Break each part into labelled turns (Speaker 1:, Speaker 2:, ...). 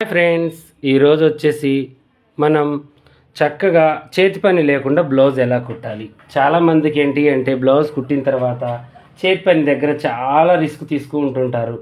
Speaker 1: Friends ఈరోజు వచ్చేసి మనం చక్కగా చేతి పని లేకుండా బ్లౌజ్ ఎలా కుట్టాలి. చాలామందికి ఏంటి అంటే బ్లౌజ్ కుట్టిన తర్వాత చేతి పని దగ్గర చాలా రిస్క్ తీసుకుంటుంటారు.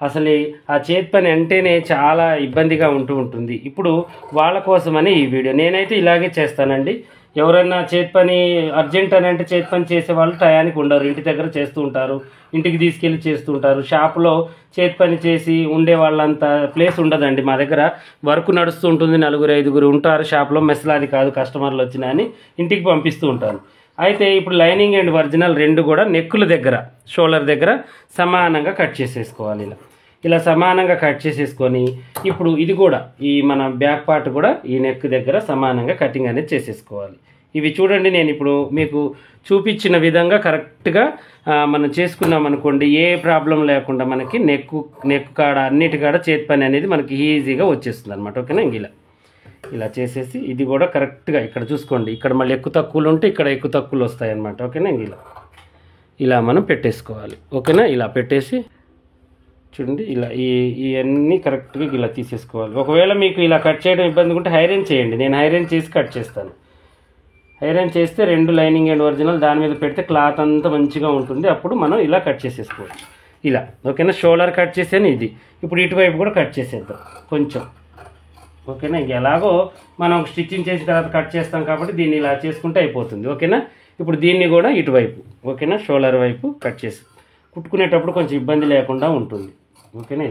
Speaker 1: అసలు ఆ చేతి పని అంటేనే చాలా ఇబ్బందిగా ఉంటుంది. ఇప్పుడు వాళ్ళ కోసమని ఈ వీడియో. నేనైతే ఇలాగే చేస్తానండి. ఎవరన్నా చేతి పని అర్జెంట్ అని అంటే చేతి పని చేసే వాళ్ళు టయానికి ఉండరు, ఇంటి దగ్గర చేస్తూ ఉంటారు, ఇంటికి తీసుకెళ్ళి చేస్తూ ఉంటారు. షాపులో చేతి పని చేసి ఉండే వాళ్ళంత ప్లేస్ ఉండదండి. మా దగ్గర వర్క్ నడుస్తూ ఉంటుంది, 4-5 ఉంటారు షాప్లో. మెస్లాది కాదు, కస్టమర్లు వచ్చినా అని ఇంటికి పంపిస్తూ ఉంటారు. అయితే ఇప్పుడు లైనింగ్ అండ్ ఒరిజినల్ రెండు కూడా నెక్కుల దగ్గర, షోల్డర్ దగ్గర సమానంగా కట్ చేసేసుకోవాలి. ఇలా సమానంగా కట్ చేసేసుకొని ఇప్పుడు ఇది కూడా ఈ మన బ్యాక్ పార్ట్ కూడా ఈ నెక్ దగ్గర సమానంగా కటింగ్ అనేది చేసేసుకోవాలి. ఇవి చూడండి, నేను ఇప్పుడు మీకు చూపించిన విధంగా కరెక్ట్గా మనం చేసుకున్నాం అనుకోండి, ఏ ప్రాబ్లం లేకుండా మనకి నెక్ కాడ అన్నిటి కాడ చేతి పని అనేది మనకి ఈజీగా వచ్చేస్తుంది అనమాట. ఓకేనా? ఇలా చేసేసి ఇది కూడా కరెక్ట్గా ఇక్కడ చూసుకోండి, ఇక్కడ మళ్ళీ ఎక్కువ తక్కువలు ఉంటే ఇక్కడ ఎక్కువ తక్కువలు వస్తాయి అనమాట. ఓకేనా? ఇలా మనం పెట్టేసుకోవాలి. ఓకేనా? ఇలా పెట్టేసి చూడండి, ఇలా ఇవన్నీ కరెక్ట్గా ఇలా తీసేసుకోవాలి. ఒకవేళ మీకు ఇలా కట్ చేయడం ఇబ్బంది ఉంటే ఐరన్ చేయండి. నేను ఐరన్ చేసి కట్ చేస్తాను. ఐరన్ చేస్తే రెండు లైనింగ్ అండ్ ఒరిజినల్ దాని మీద పెడితే క్లాత్ అంతా మంచిగా ఉంటుంది. అప్పుడు మనం ఇలా కట్ చేసేసుకోవచ్చు. ఇలా ఓకేనా? షోల్డర్ కట్ చేసాను. ఇది ఇప్పుడు ఇటువైపు కూడా కట్ చేసేద్దాం కొంచెం. ఓకేనా? ఎలాగో మనం స్టిచ్చింగ్ చేసిన తర్వాత కట్ చేస్తాం కాబట్టి దీన్ని ఇలా చేసుకుంటే అయిపోతుంది. ఓకేనా? ఇప్పుడు దీన్ని కూడా ఇటువైపు, ఓకేనా, షోల్డర్ వైపు కట్ చేసి కుట్టుకునేటప్పుడు కొంచెం ఇబ్బంది లేకుండా ఉంటుంది. ఓకేనా?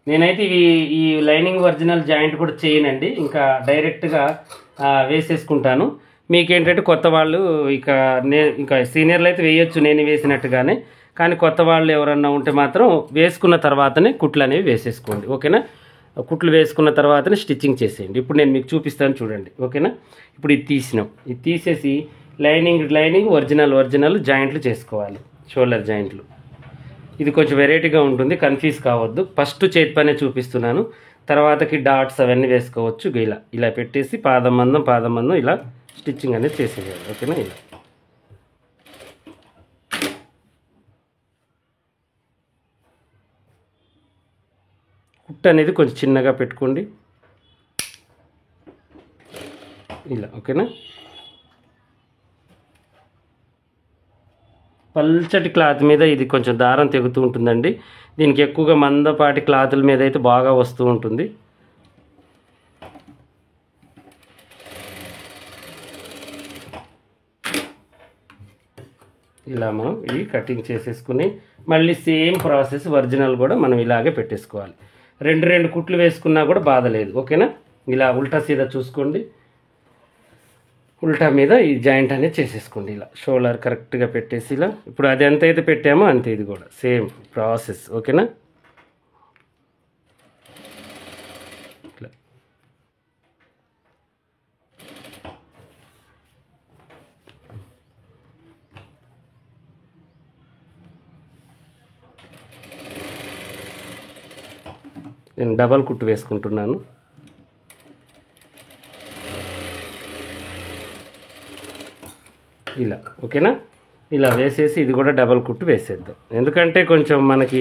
Speaker 1: నేనైతే ఈ లైనింగ్ ఒరిజినల్ జాయింట్ కూడా చేయనండి, ఇంకా డైరెక్ట్గా వేసేసుకుంటాను. మీకేంటంటే కొత్త వాళ్ళు ఇంకా సీనియర్లు అయితే వేయొచ్చు నేను వేసినట్టుగానే, కానీ కొత్త వాళ్ళు ఎవరన్నా ఉంటే మాత్రం వేసుకున్న తర్వాతనే కుట్లు అనేవి వేసేసుకోండి. ఓకేనా? కుట్లు వేసుకున్న తర్వాతనే స్టిచ్చింగ్ చేసేయండి. ఇప్పుడు నేను మీకు చూపిస్తాను చూడండి. ఓకేనా? ఇప్పుడు ఇది తీసేసి లైనింగ్ ఒరిజినల్ జాయింట్లు చేసుకోవాలి, షోల్డర్ జాయింట్లు. ఇది కొంచెం వెరైటీగా ఉంటుంది, కన్ఫ్యూజ్ కావద్దు. ఫస్ట్ చేతి పనే చూపిస్తున్నాను, తర్వాతకి డాట్స్ అవన్నీ వేసుకోవచ్చు. ఇలా పెట్టేసి పాదం మందం ఇలా స్టిచ్చింగ్ అనేది చేసేయాలి. ఓకేనా? కుట్టు అనేది కొంచెం చిన్నగా పెట్టుకోండి. ఇలా ఓకేనా? పల్చటి క్లాత్ మీద ఇది కొంచెం దారం తెగుతూ ఉంటుందండి. దీనికి ఎక్కువగా మందపాటి క్లాతుల మీద అయితే బాగా వస్తూ ఉంటుంది. ఇలా మనం ఈ కటింగ్ చేసేసుకుని మళ్ళీ సేమ్ ప్రాసెస్ ఒరిజినల్ కూడా మనం ఇలాగే పెట్టేసుకోవాలి. రెండు కుట్లు వేసుకున్నా కూడా బాధ లేదు. ఓకేనా? ఇలా ఉల్టా సీదా చూసుకోండి, ఉల్టా మీద ఈ జాయింట్ అనేది చేసేసుకోండి. ఇలా షోల్డర్ కరెక్ట్గా పెట్టేసి ఇలా ఇప్పుడు అది ఎంత అయితే పెట్టామో అంతే ఇది కూడా సేమ్ ప్రాసెస్. ఓకేనా? ఇట్లా నేను డబల్ కుట్టు వేసుకుంటున్నాను. ఇలా ఓకేనా? ఇలా వేసేసి ఇది కూడా డబల్ కుట్టు వేసేద్దాం. ఎందుకంటే కొంచెం మనకి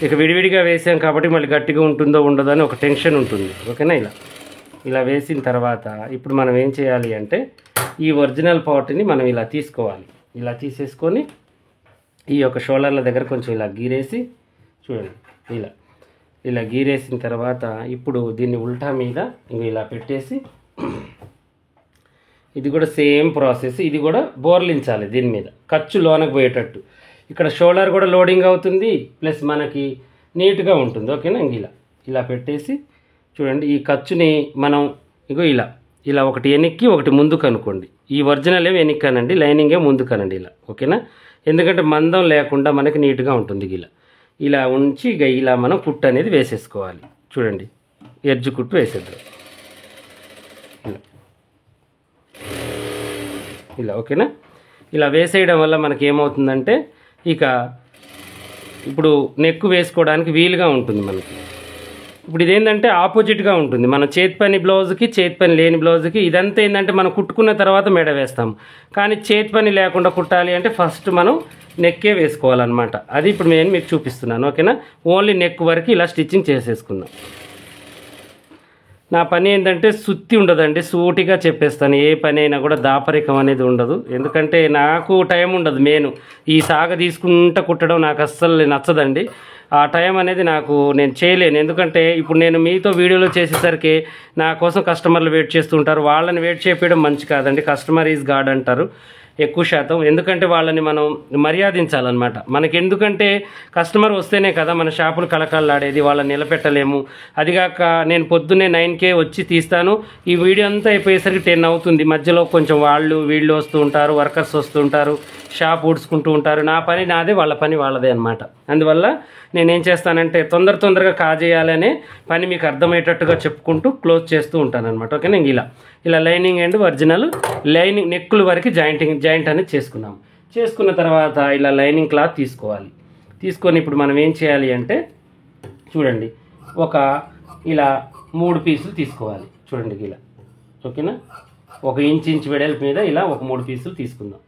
Speaker 1: ఇక విడివిడిగా వేసాం కాబట్టి మళ్ళీ గట్టిగా ఉంటుందో ఉండదో అని ఒక టెన్షన్ ఉంటుంది. ఓకేనా? ఇలా వేసిన తర్వాత ఇప్పుడు మనం ఏం చేయాలి అంటే ఈ ఒరిజినల్ పార్ట్ని మనం ఇలా తీసుకోవాలి. ఇలా తీసేసుకొని ఈ యొక్క షోల్డర్ల దగ్గర కొంచెం ఇలా గీరేసి చూడండి. ఇలా గీరేసిన తర్వాత ఇప్పుడు దీన్ని ఉల్టా మీద ఇలా పెట్టేసి ఇది కూడా సేమ్ ప్రాసెస్. ఇది కూడా బోర్లించాలి, దీని మీద ఖర్చు లోనకు పోయేటట్టు. ఇక్కడ షోల్డర్ కూడా లోడింగ్ అవుతుంది, ప్లస్ మనకి నీట్గా ఉంటుంది. ఓకేనా? ఇలా పెట్టేసి చూడండి, ఈ ఖర్చుని మనం ఇలా ఒకటి వెనక్కి ఒకటి ముందుకు అనుకోండి. ఈ ఒరిజినల్ ఏమి వెనక్కానండి, లైనింగే ముందుకనండి. ఇలా ఓకేనా? ఎందుకంటే మందం లేకుండా మనకి నీట్గా ఉంటుంది. ఇలా ఉంచి ఇలా మనం కుట్టు అనేది వేసేసుకోవాలి. చూడండి, ఎడ్జ్ కుట్టు వేసేద్దాం. ఇలా ఓకేనా? ఇలా వేసేయడం వల్ల మనకి ఏమవుతుందంటే ఇప్పుడు నెక్ వేసుకోవడానికి వీలుగా ఉంటుంది. ఇప్పుడు ఇదేంటంటే ఆపోజిట్గా ఉంటుంది. మన చేతి పని బ్లౌజ్కి చేతి పని లేని బ్లౌజ్కి ఇదంతా ఏంటంటే మనం కుట్టుకున్న తర్వాత మెడ వేస్తాం. కానీ చేతి పని లేకుండా కుట్టాలి అంటే ఫస్ట్ మనం నెక్కే వేసుకోవాలన్నమాట. అది ఇప్పుడు నేను మీకు చూపిస్తున్నాను. ఓకేనా? ఓన్లీ నెక్ వరకు ఇలా స్టిచ్చింగ్ చేసేసుకుందాం. నా పని ఏంటంటే సుత్తి ఉండదండి, సూటిగా చెప్పేస్తాను. ఏ పని అయినా కూడా దాపరికం అనేది ఉండదు. ఎందుకంటే నాకు టైం ఉండదు. ఈ సాగ తీసుకుంటూ కుట్టడం నాకు అస్సలు నచ్చదండి. ఆ టైం అనేది నేను చేయలేను. ఎందుకంటే ఇప్పుడు నేను మీతో వీడియోలో చేసేసరికి నా కోసం కస్టమర్లు వెయిట్ చేస్తుంటారు. వాళ్ళని వెయిట్ చేయడం మంచి కాదండి. కస్టమర్ ఈజ్ గాడ్ అంటారు ఎక్కువ శాతం. ఎందుకంటే వాళ్ళని మనం మర్యాదించాలన్నమాట. మనకి ఎందుకంటే కస్టమర్ వస్తేనే కదా మన షాపులు కళకళలాడేది. వాళ్ళని నిలబెట్టలేము. అదిగాక నేను పొద్దున్నే 9కే వచ్చి తీస్తాను. ఈ వీడియో అంతా అయిపోయేసరికి 10 అవుతుంది. మధ్యలో కొంచెం వీళ్ళు వస్తూ ఉంటారు, వర్కర్స్ వస్తూ ఉంటారు, షాప్ ఊడ్చుకుంటూ ఉంటారు. నా పని నాదే, వాళ్ళ పని వాళ్ళదే అనమాట. అందువల్ల నేనేం చేస్తానంటే తొందరగా కాజేయాలనే పని మీకు అర్థమయ్యేటట్టుగా చెప్పుకుంటూ క్లోజ్ చేస్తూ ఉంటానన్నమాట. ఓకే? నేను ఇలా లైనింగ్ అండ్ ఒరిజినల్ లైనింగ్ నెక్కుల వరకు జాయింట్ అనేది చేసుకున్న తర్వాత ఇలా లైనింగ్ క్లాత్ తీసుకొని ఇప్పుడు మనం ఏం చేయాలి అంటే చూడండి, ఇలా 3 పీసులు తీసుకోవాలి. చూడండి ఇలా. ఓకేనా? 1 ఇంచ్ వెడల్పు మీద ఇలా 3 పీసులు తీసుకుందాం.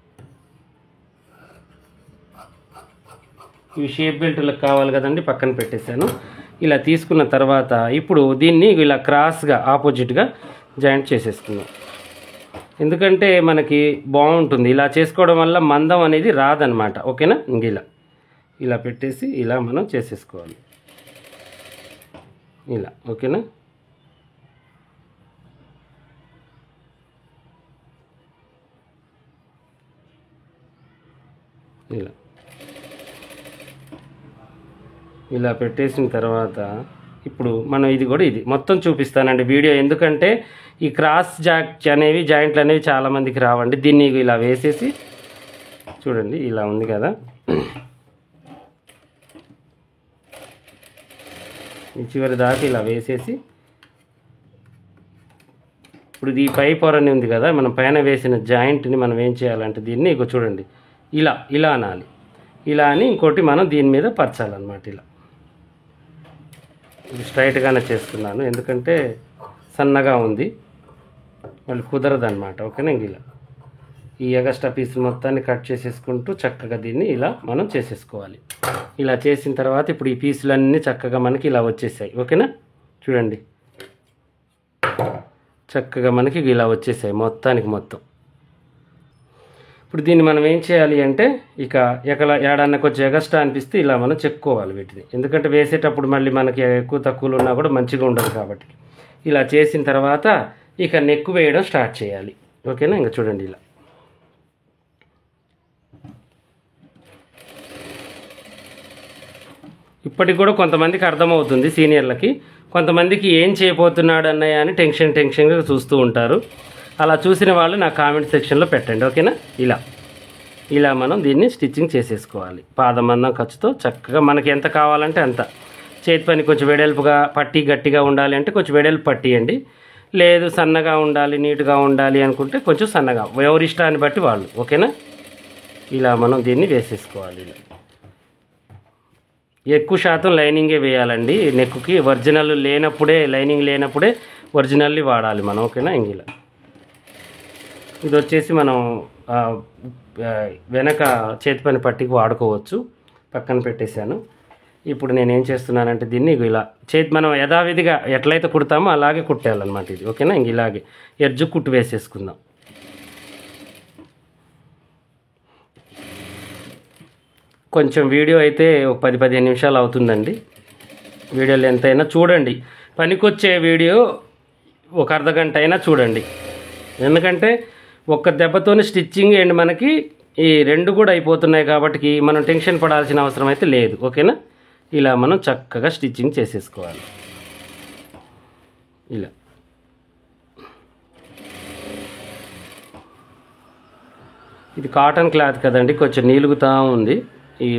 Speaker 1: ఇవి షేప్ బెల్ట్లకు కావాలి కదండి, పక్కన పెట్టేశాను. ఇలా తీసుకున్న తర్వాత ఇప్పుడు దీన్ని ఇలా క్రాస్గా ఆపోజిట్గా జాయింట్ చేసేసుకుందాం. ఎందుకంటే మనకి బాగుంటుంది ఇలా చేసుకోవడం వల్ల మందం అనేది రాదనమాట. ఓకేనా? ఇలా పెట్టేసి ఇలా మనం చేసేసుకోవాలి ఇలా. ఓకేనా? ఇలా పెట్టేసిన తర్వాత ఇప్పుడు మనం ఇది మొత్తం చూపిస్తానండి వీడియో. ఎందుకంటే ఈ క్రాస్ జాయింట్లు అనేవి చాలామందికి రావండి. దీన్ని ఇలా వేసేసి చూడండి, ఇలా ఉంది కదా, ఈ చివరి దాకా ఇలా వేసేసి ఇప్పుడు ఈ పై పొరని ఉంది కదా, మనం పైన వేసిన జాయింట్ని మనం ఏం చేయాలంటే దీన్ని చూడండి ఇలా అనాలి. ఇలా అని ఇంకోటి మనం దీని మీద పరచాలన్నమాట. ఇలా ఇది స్ట్రైట్గానే చేస్తున్నాను ఎందుకంటే సన్నగా ఉంది, మళ్ళీ కుదరదు అనమాట. ఓకేనా? ఈ ఎగస్ట్రా పీస్ మొత్తాన్ని కట్ చేసేసుకుంటూ చక్కగా దీన్ని ఇలా మనం చేసేసుకోవాలి. ఇలా చేసిన తర్వాత ఇప్పుడు ఈ పీసులన్నీ చక్కగా మనకి ఇలా వచ్చేసాయి. ఓకేనా? చూడండి, చక్కగా మనకి ఇలా వచ్చేసాయి మొత్తం. ఇప్పుడు దీన్ని మనం ఏం చేయాలి అంటే ఏడన్నా కొంచెం ఎగస్ట్రా అనిపిస్తే ఇలా మనం చెప్పుకోవాలి వీటిని. ఎందుకంటే వేసేటప్పుడు మళ్ళీ మనకి ఎక్కువ తక్కువలు ఉన్నా కూడా మంచిగా ఉండదు కాబట్టి. ఇలా చేసిన తర్వాత నెక్కు వేయడం స్టార్ట్ చేయాలి. ఓకేనా? చూడండి ఇలా. ఇప్పటికి కూడా కొంతమందికి అర్థమవుతుంది సీనియర్లకి. కొంతమందికి ఏం చేయబోతున్నాడు అన్నయ్య అని టెన్షన్గా చూస్తూ ఉంటారు. అలా చూసిన వాళ్ళు నా కామెంట్ సెక్షన్లో పెట్టండి. ఓకేనా? ఇలా మనం దీన్ని స్టిచ్చింగ్ చేసేసుకోవాలి. పాదమందం ఖర్చుతో చక్కగా మనకి ఎంత కావాలంటే అంత. చేతి పని కొంచెం వెడల్పుగా పట్టి గట్టిగా ఉండాలి అంటే కొంచెం వెడల్పు పట్టియండి. లేదు సన్నగా ఉండాలి, నీట్గా ఉండాలి అనుకుంటే కొంచెం సన్నగా, ఎవరి ఇష్టాన్ని బట్టి వాళ్ళు. ఓకేనా? ఇలా మనం దీన్ని వేసేసుకోవాలి. ఇలా ఎక్కువ శాతం లైనింగే వేయాలండి నెక్కుకి. లైనింగ్ లేనప్పుడే ఒరిజినల్లీ వాడాలి మనం. ఓకేనా? ఇలా ఇది వచ్చేసి మనం వెనక చేతి పని పట్టికి వాడుకోవచ్చు. పక్కన పెట్టేశాను. ఇప్పుడు నేనేం చేస్తున్నానంటే దీన్ని ఇలా మనం యథావిధిగా ఎట్లయితే కుడతామో అలాగే కుట్టేయాలన్నమాట ఇది. ఓకేనా? ఇలాగే ఎడ్జు కుట్టు వేసేసుకుందాం. కొంచెం వీడియో అయితే ఒక 10-15 నిమిషాలు అవుతుందండి. వీడియోలు ఎంతైనా చూడండి, పనికొచ్చే వీడియో ఒక అర్ధగంట అయినా చూడండి. ఎందుకంటే ఒక్క దెబ్బతోనే స్టిచ్చింగ్ అండ్ మనకి ఈ 2 కూడా అయిపోతున్నాయి కాబట్టి మనం టెన్షన్ పడాల్సిన అవసరం అయితే లేదు. ఓకేనా? ఇలా మనం చక్కగా స్టిచ్చింగ్ చేసేసుకోవాలి. ఇలా ఇది కాటన్ క్లాత్ కదండి, కొంచెం నీలుగుతూ ఉంది.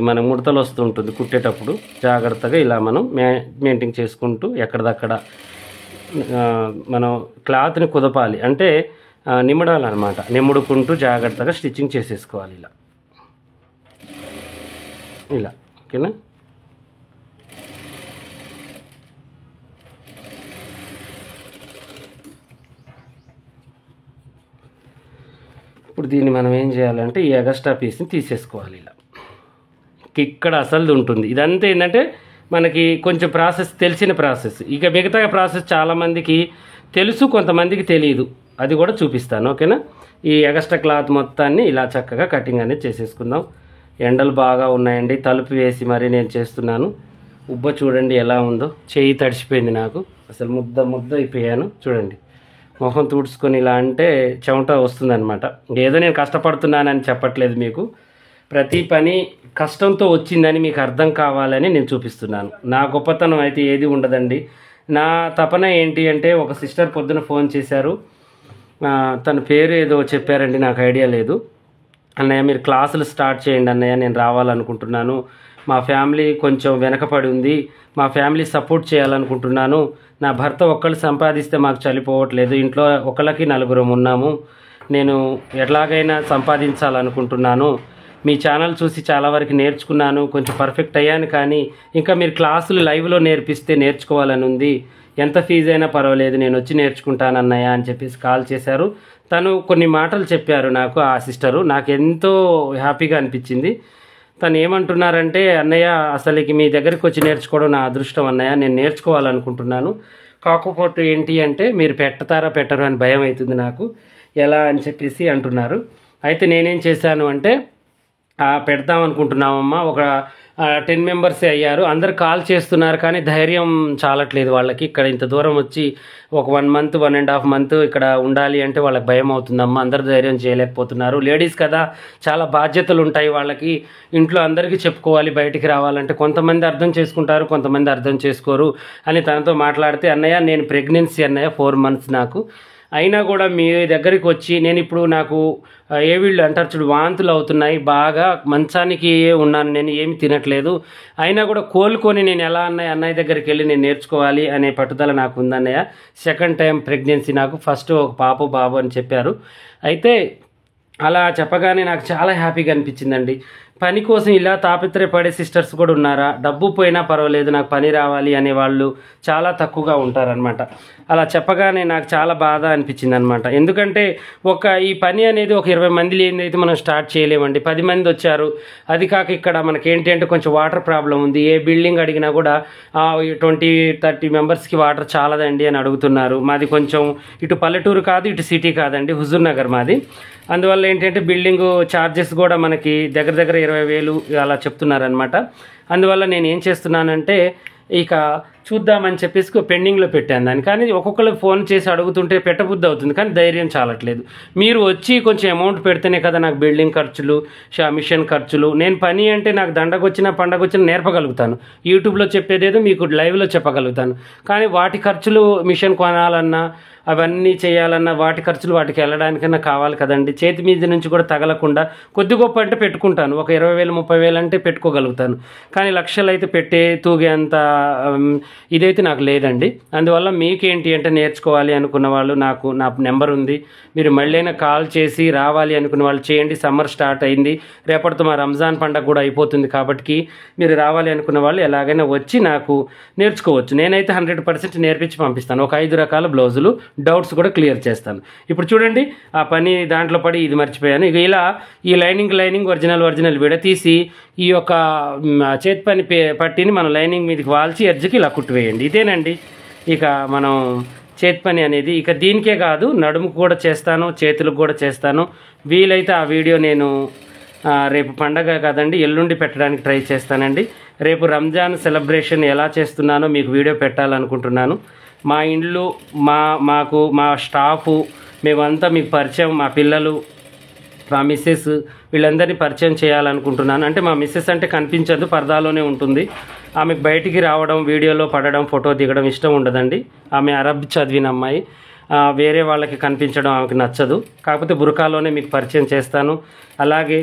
Speaker 1: మన ముడతలు వస్తుంటుంది కుట్టేటప్పుడు. జాగ్రత్తగా ఇలా మనం మెయింటైన్ చేసుకుంటూ ఎక్కడిదక్కడ మనం క్లాత్ని కుదపాలి, అంటే నిమ్మడాలన్నమాట. నిమ్ముడుకుంటూ జాగ్రత్తగా స్టిచ్చింగ్ చేసేసుకోవాలి ఇలా. ఓకేనా? ఇప్పుడు దీన్ని మనం ఏం చేయాలంటే ఈ ఎగస్ట్రా పీస్ని తీసేసుకోవాలి. ఇలా ఇక్కడ అసలు ఉంటుంది. ఇదంతా ఏంటంటే మనకి కొంచెం ప్రాసెస్ తెలిసిన ప్రాసెస్. ఇక మిగతా ప్రాసెస్ చాలామందికి తెలుసు, కొంతమందికి తెలియదు. అది కూడా చూపిస్తాను, ఓకేనా. ఈ ఎగస్ట్రా క్లాత్ మొత్తాన్ని ఇలా చక్కగా కటింగ్ అనేది చేసేసుకుందాం. ఎండలు బాగా ఉన్నాయండి, తలుపు వేసి మరి నేను చేస్తున్నాను. ఉబ్బ చూడండి ఎలా ఉందో, చేయి తడిచిపోయింది నాకు, అసలు ముద్ద అయిపోయాను. చూడండి, మొహం తుడుచుకొని ఇలా అంటే చెమట వస్తుందన్నమాట. ఏదో నేను కష్టపడుతున్నానని చెప్పట్లేదు మీకు, ప్రతి పని కష్టంతో వచ్చిందని మీకు అర్థం కావాలని నేను చూపిస్తున్నాను. నా గొప్పతనం అయితే ఏది ఉండదండి. నా తపన ఏంటి అంటే, ఒక సిస్టర్ పొద్దున ఫోన్ చేశారు, తన పేరు ఏదో చెప్పారండి, నాకు ఐడియా లేదు. అన్నయ్య మీరు క్లాసులు స్టార్ట్ చేయండి అన్నయ్య, నేను రావాలనుకుంటున్నాను. మా ఫ్యామిలీ కొంచెం వెనకపడి ఉంది, మా ఫ్యామిలీ సపోర్ట్ చేయాలనుకుంటున్నాను. నా భర్త ఒక్కళ్ళు సంపాదిస్తే మాకు చలిపోవట్లేదు, ఇంట్లో ఒకళ్ళకి నలుగురం ఉన్నాము, నేను ఎట్లాగైనా సంపాదించాలనుకుంటున్నాను. మీ ఛానల్ చూసి చాలా వరకు నేర్చుకున్నాను, కొంచెం పర్ఫెక్ట్ అయ్యాను, కానీ ఇంకా మీరు క్లాసులు లైవ్లో నేర్పిస్తే నేర్చుకోవాలని ఉంది. ఎంత ఫీజు అయినా పర్వాలేదు, నేను వచ్చి నేర్చుకుంటాను అన్నయ్య అని చెప్పేసి కాల్ చేశారు. తను కొన్ని మాటలు చెప్పారు నాకు, ఆ సిస్టరు, నాకు ఎంతో హ్యాపీగా అనిపించింది. తను ఏమంటున్నారంటే, అన్నయ్య అసలుకి మీ దగ్గరికి వచ్చి నేర్చుకోవడం నా అదృష్టం అన్నయ్య, నేను నేర్చుకోవాలనుకుంటున్నాను. కాకపోతే ఏంటి అంటే మీరు పెట్టరు అని భయం అవుతుంది నాకు, ఎలా అని చెప్పేసి అంటున్నారు. అయితే నేనేం చేశాను అంటే, పెడదాం అనుకుంటున్నామమ్మా, ఒక 10 మెంబర్సే అయ్యారు, అందరు కాల్ చేస్తున్నారు, కానీ ధైర్యం చాలట్లేదు వాళ్ళకి. ఇక్కడ ఇంత దూరం వచ్చి ఒక 1 మంత్ 1.5 మంత్ ఇక్కడ ఉండాలి అంటే వాళ్ళకి భయం అవుతుందమ్మా, అందరు ధైర్యం చేయలేకపోతున్నారు. లేడీస్ కదా, చాలా బాధ్యతలు ఉంటాయి వాళ్ళకి, ఇంట్లో అందరికీ చెప్పుకోవాలి, బయటికి రావాలంటే. కొంతమంది అర్థం చేసుకుంటారు, కొంతమంది అర్థం చేసుకోరు అని తనతో మాట్లాడితే, అన్నయ్య నేను ప్రెగ్నెన్సీ అన్నయ్య, 4 months నాకు, అయినా కూడా మీ దగ్గరికి వచ్చి నేను ఇప్పుడు నాకు వీళ్ళు అంటారు చూడు, వాంతులు అవుతున్నాయి, బాగా మంచానికి ఉన్నాను, నేను ఏమి తినట్లేదు, అయినా కూడా కోలుకొని నేను ఎలా అన్నయ్య దగ్గరికి వెళ్ళి నేను నేర్చుకోవాలి అనే పట్టుదల నాకు ఉందన్నయ్య. సెకండ్ టైం ప్రెగ్నెన్సీ నాకు, ఫస్ట్ ఒక పాప బాబు అని చెప్పారు. అయితే అలా చెప్పగానే నాకు చాలా హ్యాపీగా అనిపించిందండి. పని కోసం ఇలా తాపత్రయపడే సిస్టర్స్ కూడా ఉన్నారా, డబ్బు పోయినా పర్వాలేదు నాకు పని రావాలి అనే వాళ్ళు చాలా తక్కువగా ఉంటారనమాట. అలా చెప్పగానే నాకు చాలా బాధ అనిపించింది అనమాట. ఎందుకంటే ఈ పని అనేది ఒక 20 మంది లేనిదైతే మనం స్టార్ట్ చేయలేమండి. 10 మంది వచ్చారు, అది కాక ఇక్కడ మనకేంటి అంటే కొంచెం వాటర్ ప్రాబ్లం ఉంది. ఏ బిల్డింగ్ అడిగినా కూడా 20-30 మెంబర్స్కి వాటర్ చాలదండి అని అడుగుతున్నారు. మాది కొంచెం ఇటు పల్లెటూరు కాదు, ఇటు సిటీ కాదండి, హుజూర్ నగర్ మాది. అందువల్ల ఏంటంటే బిల్డింగు ఛార్జెస్ కూడా మనకి దగ్గర 20,000 అలా చెప్తున్నారనమాట. అందువల్ల నేను ఏం చేస్తున్నానంటే, ఇక చూద్దామని చెప్పేసి పెండింగ్లో పెట్టాను దాన్ని. కానీ ఒక్కొక్కరికి ఫోన్ చేసి అడుగుతుంటే పెట్టబుద్ధి అవుతుంది, కానీ ధైర్యం చాలట్లేదు. మీరు వచ్చి కొంచెం అమౌంట్ పెడితేనే కదా నాకు బిల్డింగ్ ఖర్చులు, మిషన్ ఖర్చులు, నేను పని అంటే నాకు దండగొచ్చినా పండగొచ్చినా నేర్పగలుగుతాను, యూట్యూబ్లో చెప్పేదేదో మీకు లైవ్లో చెప్పగలుగుతాను. కానీ వాటి ఖర్చులు, మిషన్ కొనాలన్నా అవన్నీ చేయాలన్నా వాటి ఖర్చులు వాటికి వెళ్ళడానికన్నా కావాలి కదండి. చేతి మీద నుంచి కూడా తగలకుండా కొద్ది గొప్ప అంటే పెట్టుకుంటాను, ఒక 20,000 30,000 అంటే పెట్టుకోగలుగుతాను, కానీ లక్షలు అయితే పెట్టే తూగేంత ఇదైతే నాకు లేదండి. అందువల్ల మీకేంటి అంటే నేర్చుకోవాలి అనుకున్న వాళ్ళు నా నెంబర్ ఉంది, మీరు మళ్ళీనా కాల్ చేసి రావాలి అనుకున్న వాళ్ళు చేయండి. సమ్మర్ స్టార్ట్ అయింది, రేపటితో మా రంజాన్ పండుగ కూడా అయిపోతుంది, కాబట్టి మీరు రావాలి అనుకున్న వాళ్ళు ఎలాగైనా వచ్చి నాకు నేర్చుకోవచ్చు. నేనైతే 100% నేర్పించి పంపిస్తాను. ఒక 5 రకాల బ్లౌజులు, డౌట్స్ కూడా క్లియర్ చేస్తాను. ఇప్పుడు చూడండి, ఆ పని దాంట్లో పడి ఇది మర్చిపోయాను. ఇక ఇలా ఈ లైనింగ్ ఒరిజినల్ విడతీసి ఈ యొక్క చేతి పని పట్టిని మనం లైనింగ్ మీదకి వాల్చి ఎడ్జ్కి ఇలా కుట్టివేయండి. ఇదేనండి ఇక మనం చేతి పని అనేది. ఇక దీనికే కాదు, నడుముకు కూడా చేస్తాను, చేతులకు కూడా చేస్తాను. వీలైతే ఆ వీడియో నేను రేపు పండగ కదండి, ఎల్లుండి పెట్టడానికి ట్రై చేస్తానండి. రేపు రంజాన్ సెలబ్రేషన్ ఎలా చేస్తున్నానో మీకు వీడియో పెట్టాలనుకుంటున్నాను. మా ఇండ్లు, మా స్టాఫు, మేమంతా మీకు పరిచయం, మా పిల్లలు, మా మిస్సెస్, వీళ్ళందరినీ పరిచయం చేయాలనుకుంటున్నాను. అంటే మా మిస్సెస్ అంటే కనిపించదు, పరదాలోనే ఉంటుంది. ఆమెకు బయటికి రావడం, వీడియోలో పడడం, ఫోటో దిగడం ఇష్టం ఉండదండి. ఆమె అరబ్ చదివిన అమ్మాయి, వేరే వాళ్ళకి కనిపించడం ఆమెకు నచ్చదు. కాకపోతే బురకాలోనే మీకు పరిచయం చేస్తాను. అలాగే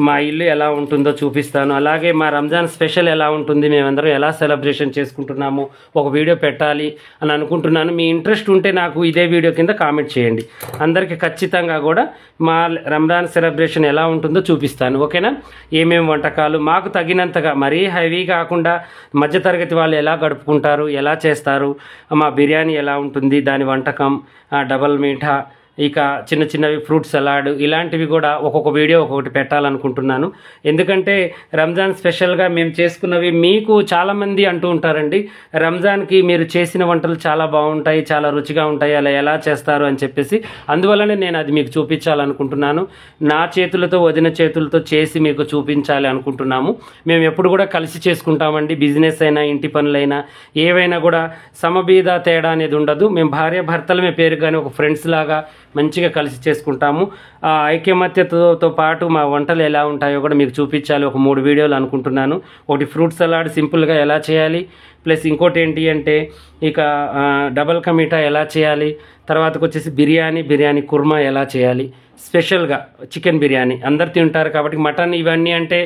Speaker 1: మా ఇల్లు ఎలా ఉంటుందో చూపిస్తాను. అలాగే మా రంజాన్ స్పెషల్ ఎలా ఉంటుంది, మేమందరం ఎలా సెలబ్రేషన్ చేసుకుంటున్నాము ఒక వీడియో పెట్టాలి అని అనుకుంటున్నాను. మీ ఇంట్రెస్ట్ ఉంటే నాకు ఇదే వీడియో కింద కామెంట్ చేయండి. అందరికీ ఖచ్చితంగా కూడా మా రంజాన్ సెలబ్రేషన్ ఎలా ఉంటుందో చూపిస్తాను, ఓకేనా. ఏమేమి వంటకాలు మాకు తగినంతగా, మరీ హెవీ కాకుండా మధ్యతరగతి వాళ్ళు ఎలా గడుపుకుంటారు, ఎలా చేస్తారు, మా బిర్యానీ ఎలా ఉంటుంది, దాని వంటకం, డబల్ మీఠా, ఇక చిన్న చిన్నవి ఫ్రూట్ సలాడ్ ఇలాంటివి కూడా ఒక్కొక్క వీడియో ఒక్కొక్కటి పెట్టాలనుకుంటున్నాను. ఎందుకంటే రంజాన్ స్పెషల్గా మేము చేసుకున్నవి మీకు చాలామంది అంటూ ఉంటారండి, రంజాన్కి మీరు చేసిన వంటలు చాలా బాగుంటాయి, చాలా రుచిగా ఉంటాయి, అలా ఎలా చేస్తారు అని చెప్పేసి. అందువల్లనే నేను అది మీకు చూపించాలనుకుంటున్నాను. నా చేతులతో వదిన చేతులతో చేసి మీకు చూపించాలి అనుకుంటున్నాము. మేము ఎప్పుడు కూడా కలిసి చేసుకుంటామండి. బిజినెస్ అయినా ఇంటి పనులైనా ఏవైనా కూడా సమబీద తేడా అనేది ఉండదు. మేము భార్య భర్తలమే పేరు కానీ ఒక ఫ్రెండ్స్ లాగా మంచిగా కలిసి చేసుకుంటాము. ఆ ఐక్యమత్యతో పాటు మా వంటలు ఎలా ఉంటాయో కూడా మీకు చూపించాలి ఒక 3 వీడియోలు అనుకుంటున్నాను. ఒకటి ఫ్రూట్ సలాడ్ సింపుల్గా ఎలా చేయాలి, ప్లస్ ఇంకోటి ఏంటి అంటే ఇక డబల్ కా మీఠా ఎలా చేయాలి, తర్వాతకు వచ్చేసి బిర్యానీ కుర్మా ఎలా చేయాలి, స్పెషల్గా చికెన్ బిర్యానీ అందరు తింటారు కాబట్టి, మటన్ ఇవన్నీ అంటే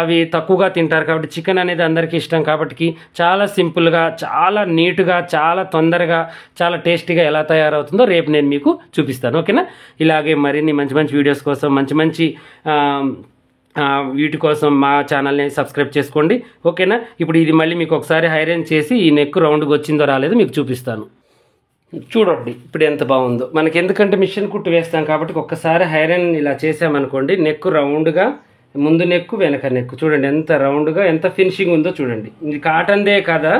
Speaker 1: అవి తక్కువగా తింటారు కాబట్టి చికెన్ అనేది అందరికీ ఇష్టం కాబట్టి చాలా సింపుల్గా, చాలా నీట్గా, చాలా తొందరగా, చాలా టేస్టీగా ఎలా తయారవుతుందో రేపు నేను మీకు చూపిస్తాను. ఓకేనా? ఇలాగే మరిన్ని మంచి మంచి వీడియోస్ కోసం మంచి వీటి కోసం మా ఛానల్ని సబ్స్క్రైబ్ చేసుకోండి. ఓకేనా? ఇప్పుడు ఇది మళ్ళీ మీకు ఒకసారి ఐరన్ చేసి ఈ నెక్ రౌండ్గా వచ్చిందో రాలేదో మీకు చూపిస్తాను. చూడండి ఇప్పుడు ఎంత బాగుందో. మనకి ఎందుకంటే మిషన్ కుట్టు వేస్తాం కాబట్టి ఒక్కసారి ఐరన్ ఇలా చేసామనుకోండి, నెక్ రౌండ్గా, ముందు నెక్కు వెనక నెక్కు చూడండి ఎంత రౌండ్గా, ఎంత ఫినిషింగ్ ఉందో చూడండి. ఇది కాటన్దే కదా,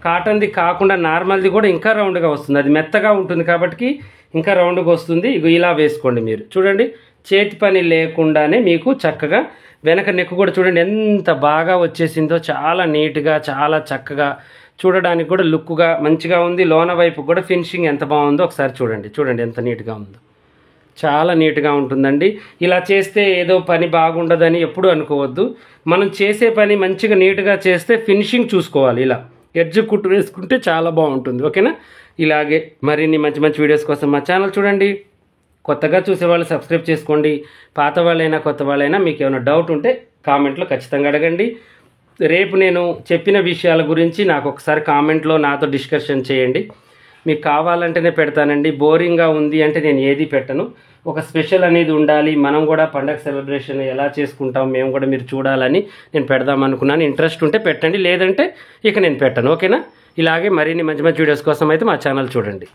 Speaker 1: కాటన్ది కాకుండా నార్మల్ది కూడా ఇంకా రౌండ్గా వస్తుంది. అది మెత్తగా ఉంటుంది కాబట్టి ఇంకా రౌండ్గా వస్తుంది. ఇగో ఇలా వేసుకోండి మీరు. చూడండి చేతి పని లేకుండానే మీకు చక్కగా వెనక నెక్కు కూడా చూడండి ఎంత బాగా వచ్చేసిందో. చాలా నీట్గా, చాలా చక్కగా, చూడడానికి కూడా లుక్గా మంచిగా ఉంది. లోన వైపు కూడా ఫినిషింగ్ ఎంత బాగుందో ఒకసారి చూడండి ఎంత నీట్గా ఉందో. చాలా నీట్గా ఉంటుందండి. ఇలా చేస్తే ఏదో పని బాగుండదని ఎప్పుడు అనుకోవద్దు. మనం చేసే పని మంచిగా నీట్గా చేస్తే ఫినిషింగ్ చూసుకోవాలి. ఇలా ఎడ్జ్ కుట్టు వేసుకుంటే చాలా బాగుంటుంది. ఓకేనా? ఇలాగే మరిన్ని మంచి మంచి వీడియోస్ కోసం మా ఛానల్ చూడండి. కొత్తగా చూసేవాళ్ళు సబ్స్క్రైబ్ చేసుకోండి. పాత వాళ్ళైనా కొత్త వాళ్ళైనా మీకు ఏమైనా డౌట్ ఉంటే కామెంట్లో ఖచ్చితంగా అడగండి. రేపు నేను చెప్పిన విషయాల గురించి నాకు ఒకసారి కామెంట్లో నాతో డిస్కషన్ చేయండి. మీకు కావాలంటేనే పెడతానండి. బోరింగ్గా ఉంది అంటే నేను ఏది పెట్టను. ఒక స్పెషల్ అనేది ఉండాలి. మనం కూడా పండగ సెలబ్రేషన్ ఎలా చేసుకుంటాం మేము కూడా మీరు చూడాలని నేను పెడదాం అనుకున్నాను. ఇంట్రెస్ట్ ఉంటే పెట్టండి, లేదంటే ఇక నేను పెట్టను. ఓకేనా? ఇలాగే మరిన్ని మంచి మంచి వీడియోస్ కోసం అయితే మా ఛానల్ చూడండి.